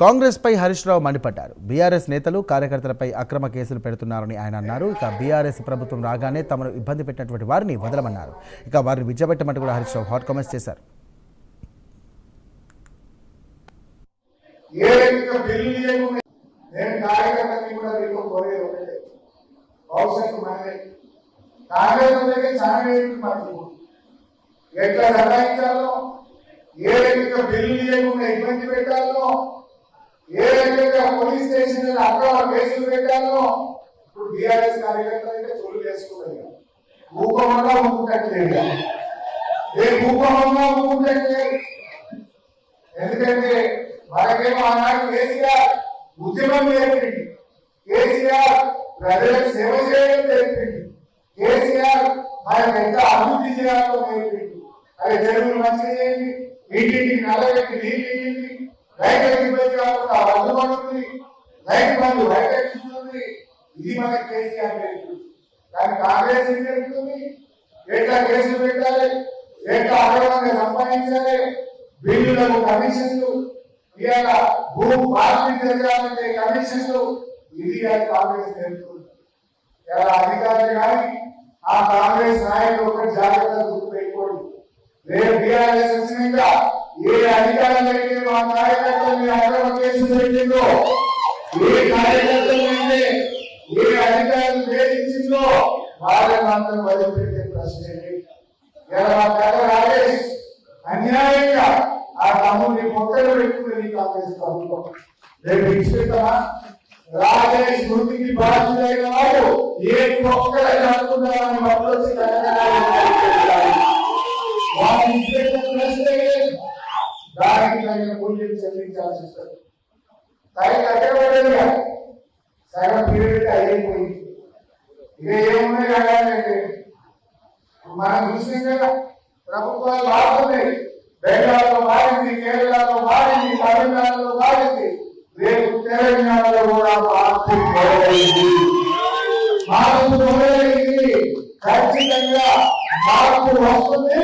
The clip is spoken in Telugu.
కాంగ్రెస్ పై హరీష్ రావు మండిపడ్డారు. బీఆర్ఎస్ నేతలు కార్యకర్తలపై అక్రమ కేసులు పెడుతున్నారని ఆయన అన్నారు. ఇక బీఆర్ఎస్ ప్రభుత్వం రాగానే తమను ఇబ్బంది పెట్టినటువంటి వారిని వదలమన్నారు. ఇక వారిని విద్యపెట్టమంటూ కూడా హరీష్ రావు హాట్ కామెంట్స్ చేశారు. ఇబ్బంది పెట్టాలో, ఏ రకంగా పోలీస్ స్టేషన్ అక్రమ కేసులు పెట్టాలో ఇప్పుడు బీఆర్ఎస్ కార్యకర్తలు అయితే చోటు చేసుకున్నారు. భూకంపంగా ఊపుకుంటట్లేదు, ఏ భూకంపంగా ఊపుకుంటట్లేదు. ఎందుకంటే మనకేమో ఆనాడు కేసీఆర్ ఉద్యమం నేర్పింది, కేసీఆర్ ప్రజలకు సేవ చేయడం నేర్పింది, కేసీఆర్ మనకు ఎంత అభివృద్ధి చేయాలో నేర్పింది. అదే చెరువులు మంచిగా చేయండి, ఇంటింటికి నల్లగట్టి నీళ్ళు ఇవ్వండి, రైతులకు ఇబ్బంది కాకుండా అందుబాటుంది, రైతు బంధు రైతు. ఇది మనకి కేసీఆర్ నేర్పింది. కానీ కాంగ్రెస్ ఏం నేర్పుతుంది? ఎట్లా కేసులు పెట్టాలి, ఎట్లా అక్రమంగా సంపాదించాలి, బిల్లులకు కమిషన్లు, ఇవాళ భూ మార్పిడి జరగాలంటే కమిషన్లు, ఇది కాంగ్రెస్ నేర్పుతుంది. ఇలా అధికారులు కానీ ఆ కాంగ్రెస్ నాయకులు ఒక జాగ్రత్త గుర్తుపెట్టుకోండి. రేపు బీఆర్ఎస్ వచ్చినాక ఏ అధికారులు అయితే మా కార్యకర్తలు అక్రమ కేసులు పెట్టిందో, ఏ కార్యకర్తలు అయితే ఏ అధికారులు వేధించిందో వాళ్ళని అందరూ వదిలిపెట్టే ప్రశ్నే. ఇలా మా పెద్ద రాజేష్ అన్యాయంగా ఆ తమ్ముడిని పొట్టలు పెట్టుకుని కాంగ్రెస్ ప్రభుత్వం రేపు ఇచ్చిపెడతామా? రాజేష్ మృతికి బాధ్యులైన వాడు ఏ ఒక్కరైనా అనుకున్నారని వాళ్ళు వచ్చి దానికి తగిన మూల్యం చెల్లించాల్సి వస్తుంది. దానికి కట్టబడేది సగం పీరియడ్ అయిపోయింది. ఇక ఏమున్నాయి కాదండి, మనం చూసిన కదా ప్రభుత్వాలు మారుతున్నాయి. బెంగాల్లో మారింది, కేరళలో మారింది, తమిళనాడులో మారింది, రేపు తెలంగాణలో కూడా మార్పు మొదలైంది. ఖచ్చితంగా మార్పు వస్తుంది.